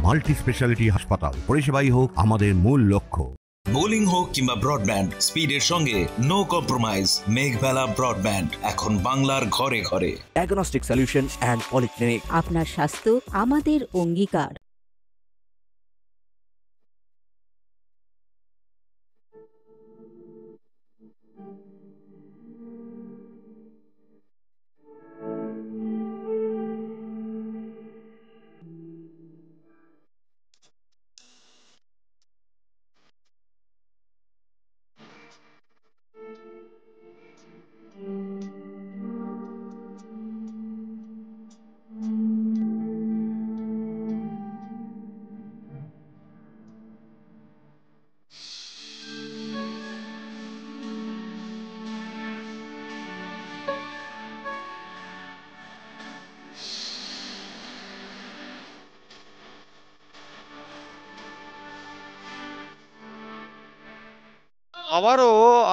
Multi speciality হাসপাতাল। পরিষেবাই হোক আমাদের মূল লক্ষ্য। বোলিং হোক কিংবা ব্রডব্যান্ড, স্পিডের সঙ্গে নো কম্প্রোমাইজ। মেঘবেলা ব্রডব্যান্ড এখন বাংলার ঘরে ঘরে। Diagnostic solution and polyclinic. আপনার স্বাস্থ্য আমাদের অঙ্গীকার।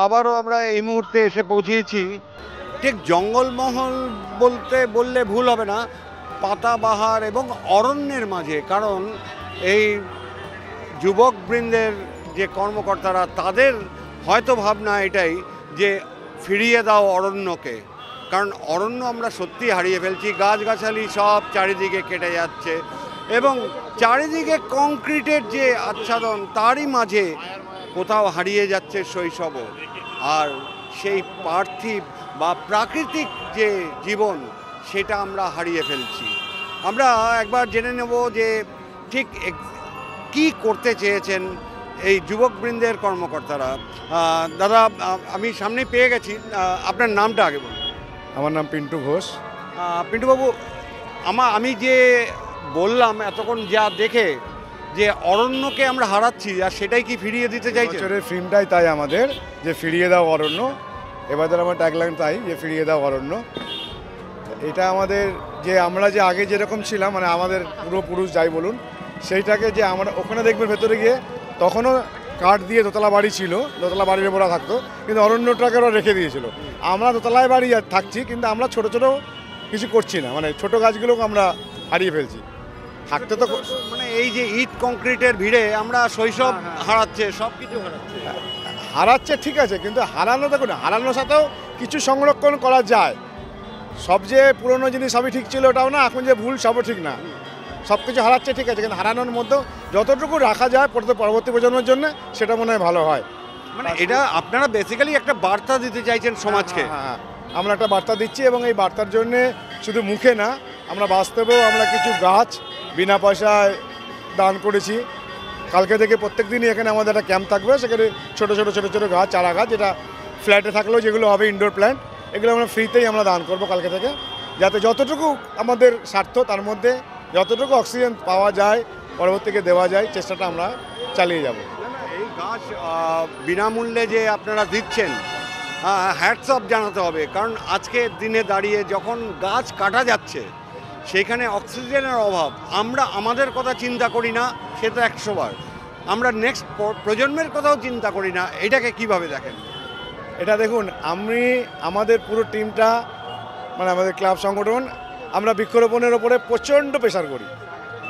আবারও আমরা এই মুহূর্তে এসে পৌঁছেছি ঠিক জঙ্গলমহল বললে ভুল হবে না, পাতাবাহার এবং অরণ্যের মাঝে। কারণ এই যুবকবৃন্দের যে কর্মকর্তারা, তাদের হয়তো ভাবনা এটাই যে ফিরিয়ে দাও অরণ্যকে। কারণ অরণ্য আমরা সত্যি হারিয়ে ফেলছি, গাছগাছালি সব চারিদিকে কেটে যাচ্ছে এবং চারিদিকে কংক্রিটের যে আচ্ছাদন, তারই মাঝে কোথাও হারিয়ে যাচ্ছে শৈশবও। আর সেই পার্থিব বা প্রাকৃতিক যে জীবন, সেটা আমরা হারিয়ে ফেলছি। আমরা একবার জেনে নেব যে ঠিক কি করতে চেয়েছেন এই যুবকবৃন্দের কর্মকর্তারা। দাদা, আমি সামনে পেয়ে গেছি, আপনার নামটা আগে বলুন। আমার নাম পিন্টু ঘোষ। পিন্টুবাবু, আমি যে বললাম এতক্ষণ যা দেখে যে অরণ্যকে আমরা হারাচ্ছি, আর সেটাই কি ফিরিয়ে দিতে চাইছে? ফিল্মটাই তাই আমাদের, যে ফিরিয়ে দাও অরণ্য। এবার আমার ট্যাগলাইন তাই, যে ফিরিয়ে দাও অরণ্য। এটা আমাদের যে আমরা যে আগে যেরকম ছিলাম, মানে আমাদের পূর্বপুরুষ যাই বলুন, সেইটাকে যে আমরা ওখানে দেখবেন ভেতরে গিয়ে, তখনও কাঠ দিয়ে দোতলা বাড়ি ছিল, দোতলা বাড়ির ওপরা থাকতো, কিন্তু অরণ্যটাকে ওরা রেখে দিয়েছিল। আমরা দোতলায় বাড়ি থাকছি, কিন্তু আমরা ছোট ছোট কিছু করছি না, মানে ছোট গাছগুলোকে আমরা হারিয়ে ফেলছি। থাকতে তো মানে এই যে ইট কংক্রিটের ভিড়ে আমরা শৈশব হারাচ্ছে, সব কিছু হারাচ্ছে, ঠিক আছে, কিন্তু হারানো দেখুন, হারানোর সাথেও কিছু সংরক্ষণ করা যায়। সব যে পুরনো জিনিস সবই ঠিক ছিল ওটাও না, এখন যে ভুল সবও ঠিক না। সব কিছু হারাচ্ছে, ঠিক আছে, কিন্তু হারানোর মধ্যেও যতটুকু রাখা যায় পরবর্তী প্রজন্মের জন্য, সেটা মনে হয় ভালো হয়। মানে এটা আপনারা বেসিক্যালি একটা বার্তা দিতে চাইছেন সমাজকে। হ্যাঁ, আমরা একটা বার্তা দিচ্ছি, এবং এই বার্তার জন্যে শুধু মুখে না, আমরা বাস্তবেও আমরা কিছু গাছ বিনা পয়সায় দান করেছি। কালকে থেকে প্রত্যেক দিনই এখানে আমাদের একটা ক্যাম্প থাকবে, সেখানে ছোটো ছোটো ছোটো ছোটো গাছ, চারা গাছ, যেটা ফ্ল্যাটে থাকলেও যেগুলো হবে ইনডোর প্ল্যান্ট, এগুলো আমরা ফ্রিতেই আমরা দান করবো কালকে থেকে, যাতে যতটুকু আমাদের স্বার্থ তার মধ্যে যতটুকু অক্সিজেন পাওয়া যায় পরবর্তীকে দেওয়া যায়, চেষ্টাটা আমরা চালিয়ে যাব। এই গাছ বিনামূল্যে যে আপনারা দিচ্ছেন, হ্যাটস অফ জানাতে হবে। কারণ আজকের দিনে দাঁড়িয়ে যখন গাছ কাটা যাচ্ছে, সেখানে অক্সিজেনের অভাব, আমরা আমাদের কথা চিন্তা করি না, সে তো 100 বার। আমরা নেক্সট প্রজন্মের কথাও চিন্তা করি না। এটাকে কিভাবে দেখেন? এটা দেখুন, আমাদের পুরো টিমটা, মানে আমাদের ক্লাব সংগঠন, আমরা বৃক্ষরোপণের ওপরে প্রচণ্ড প্রেশার করি।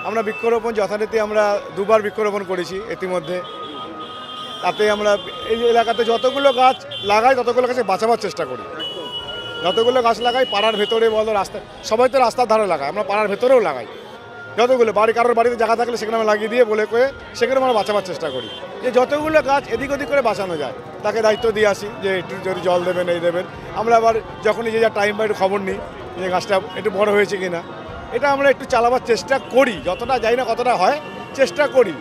আমরা বৃক্ষরোপণ যথারীতি আমরা 2বার বৃক্ষরোপণ করেছি ইতিমধ্যে। তাতে আমরা এই এলাকাতে যতগুলো গাছ লাগাই, ততগুলো গাছে বাঁচাবার চেষ্টা করি। যতগুলো গাছ লাগাই পাড়ার ভেতরে বলো, রাস্তা, সবাই তো রাস্তার ধারে লাগায়, আমরা পাড়ার ভেতরেও লাগাই। যতগুলো কারোর বাড়িতে জায়গা থাকলে সেখানে আমরা লাগিয়ে দিয়ে বলে কয়ে সেখানে আমরা বাঁচাবার চেষ্টা করি, যে যতগুলো গাছ এদিক ওদিক করে বাঁচানো যায় তাকে দায়িত্ব দিয়ে আসি, যে একটু যদি জল দেবেন, এই দেবেন। আমরা আবার যখনই যে যা টাইম বা একটু খবর নিই যে গাছটা একটু বড় হয়েছে কিনা, এটা আমরা একটু চালাবার চেষ্টা করি। যতটা যাই না কতটা হয়, চেষ্টা করি।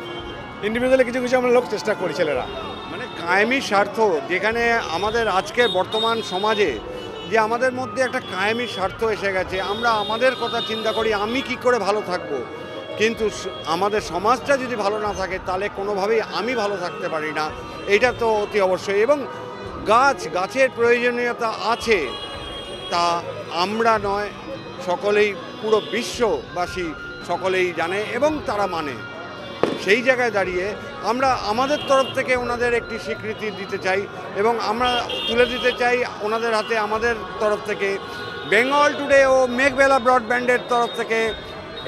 ইন্ডিভিজুয়ালি কিছু কিছু আমরা লোক চেষ্টা করি, ছেলেরা। মানে কায়েমি স্বার্থ, যেখানে আমাদের আজকের বর্তমান সমাজে যে আমাদের মধ্যে একটা কায়েমি স্বার্থ এসে গেছে, আমরা আমাদের কথা চিন্তা করি, আমি কি করে ভালো থাকব। কিন্তু আমাদের সমাজটা যদি ভালো না থাকে, তাহলে কোনোভাবেই আমি ভালো থাকতে পারি না, এটা তো অতি অবশ্যই। এবং গাছের প্রয়োজনীয়তা আছে, তা আমরা নয়, সকলেই, পুরো বিশ্ববাসী সকলেই জানে এবং তারা মানে। সেই জায়গায় দাঁড়িয়ে আমরা আমাদের তরফ থেকে ওনাদের একটি স্বীকৃতি দিতে চাই, এবং আমরা তুলে দিতে চাই ওনাদের হাতে আমাদের তরফ থেকে, বেঙ্গল টুডে ও মেঘবেলা ব্রডব্যান্ডের তরফ থেকে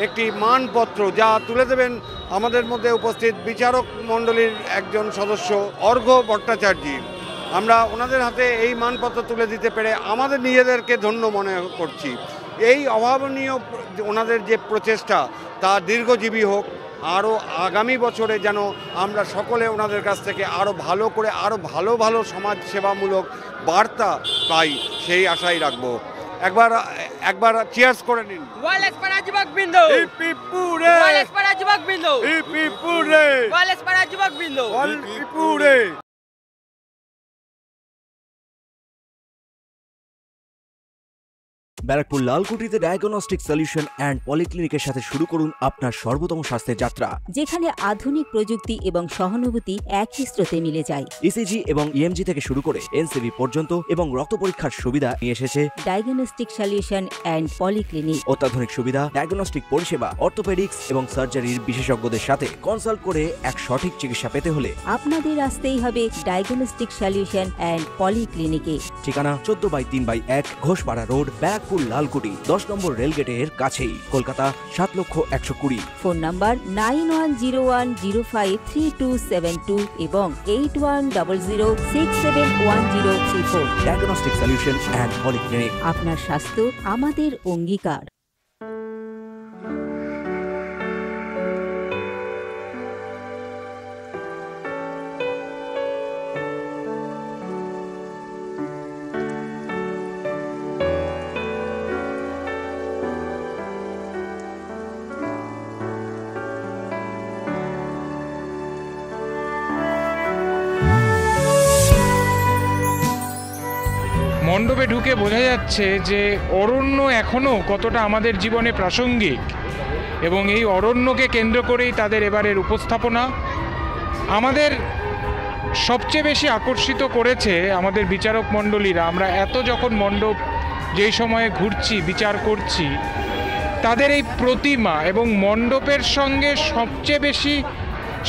একটি মানপত্র, যা তুলে দেবেন আমাদের মধ্যে উপস্থিত বিচারক মণ্ডলীর একজন সদস্য অর্ঘ্য ভট্টাচার্য। আমরা ওনাদের হাতে এই মানপত্র তুলে দিতে পেরে আমাদের নিজেদেরকে ধন্য মনে করছি। এই অভাবনীয় ওনাদের যে প্রচেষ্টা তা দীর্ঘজীবী হোক, আরও আগামী বছরে যেন আমরা সকলে ওনাদের কাছ থেকে আরও ভালো করে আরও ভালো ভালো সমাজ সেবামূলক বার্তা পাই, সেই আশাই রাখবো। একবার চিয়ার্স করে নিন। Wales para Jibakbindo! Ipipure! Wales para Jibakbindo! Ipipure! Wales para Jibakbindo! Ipipure! Barrackpore লালকুটিতে ডায়াগনস্টিক সলিউশন অ্যান্ড পলিক্লিনিকের সাথে শুরু করুন আপনার সর্বোত্তম স্বাস্থ্যের যাত্রা, যেখানে আধুনিক প্রযুক্তি এবং সহানুভূতি একই স্রোতে মিলে যায়। ইসিজি এবং ইএমজি থেকে শুরু করে এনসিবি পর্যন্ত এবং রক্ত পরীক্ষার সুবিধা নিয়ে এসেছে ডায়াগনস্টিক সলিউশন অ্যান্ড পলিক্লিনিক। অত্যাধুনিক সুবিধা, ডায়াগনস্টিক পরিষেবা, অর্থোপেডিক্স এবং সার্জারির বিশেষজ্ঞদের সাথে কনসাল্ট করে এক সঠিক চিকিৎসা পেতে হলে আপনাদের আসতেই হবে ডায়াগনস্টিক সলিউশন অ্যান্ড পলিক্লিনিকে। ঠিকানা 14/3/1 ঘোষপাড়া রোড, ব্যারাকপুর লালকুটি, 10 নম্বর রেলগেটের কাছেই, কলকাতা 7,120,000। ফোন নাম্বার 9101053272 এবং 8100671034। Diagnostic solution and polyclinic. আপনার স্বাস্থ্য আমাদের অঙ্গীকার। মণ্ডপে ঢুকে বোঝা যাচ্ছে যে অরণ্য এখনও কতটা আমাদের জীবনে প্রাসঙ্গিক, এবং এই অরণ্যকে কেন্দ্র করেই তাদের এবারের উপস্থাপনা আমাদের সবচেয়ে বেশি আকর্ষিত করেছে। আমাদের বিচারক মণ্ডলীরা, আমরা এত যখন মণ্ডপ যেই সময়ে ঘুরছি বিচার করছি, তাদের এই প্রতিমা এবং মণ্ডপের সঙ্গে সবচেয়ে বেশি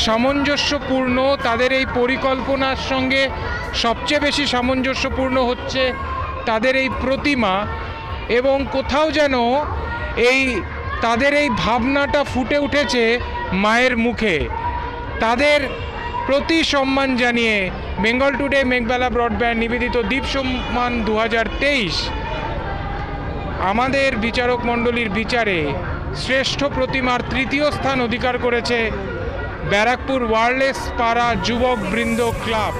সামঞ্জস্যপূর্ণ, তাদের এই পরিকল্পনার সঙ্গে সবচেয়ে বেশি সামঞ্জস্যপূর্ণ হচ্ছে তাদের এই প্রতিমা, এবং কোথাও যেন তাদের এই ভাবনাটা ফুটে উঠেছে মায়ের মুখে। তাদের প্রতি সম্মান জানিয়ে বেঙ্গল টুডে মেঘবেলা ব্রডব্যান্ড নিবেদিত দ্বীপ সম্মান 2023 আমাদের বিচারক মণ্ডলীর বিচারে শ্রেষ্ঠ প্রতিমার 3য় স্থান অধিকার করেছে ব্যারাকপুর ওয়ারলেস পাড়া যুবক বৃন্দ ক্লাব।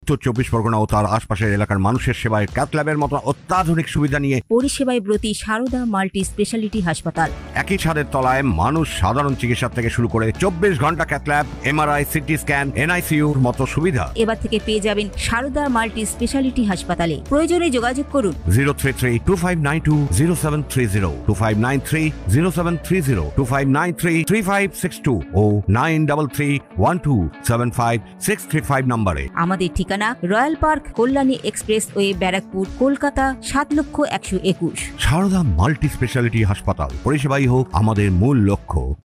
উত্তর 24 পরগনা ও তার আশপাশের এলাকার মানুষের সেবায় ক্যাথ ল্যাবের মতো অত্যাধুনিক সুবিধা নিয়ে পরিষেবায় ব্রতী সারদা মাল্টি স্পেশালিটি হাসপাতাল। একই ছাদের তলায় মানুষ সাধারণ চিকিৎসা থেকে শুরু করে 24 ঘন্টা cath lab, MRI, CT scan, এনআইসিইউর মতো সুবিধা এবার থেকে পেয়ে যাবেন সারদা মাল্টি স্পেশালিটি হাসপাতালে। প্রয়োজনে যোগাযোগ করুন 033-2592-0730, 2593-0730, 2593-3562 ও 9331275635 নম্বরে। আমাদের ঠিকানা Royal Park, Kalyani expressway, Barrackpore, Kolkata 7,121,000। Sarada multi speciality হাসপাতাল, পরিষেবাই হোক আমাদের মূল লক্ষ্য।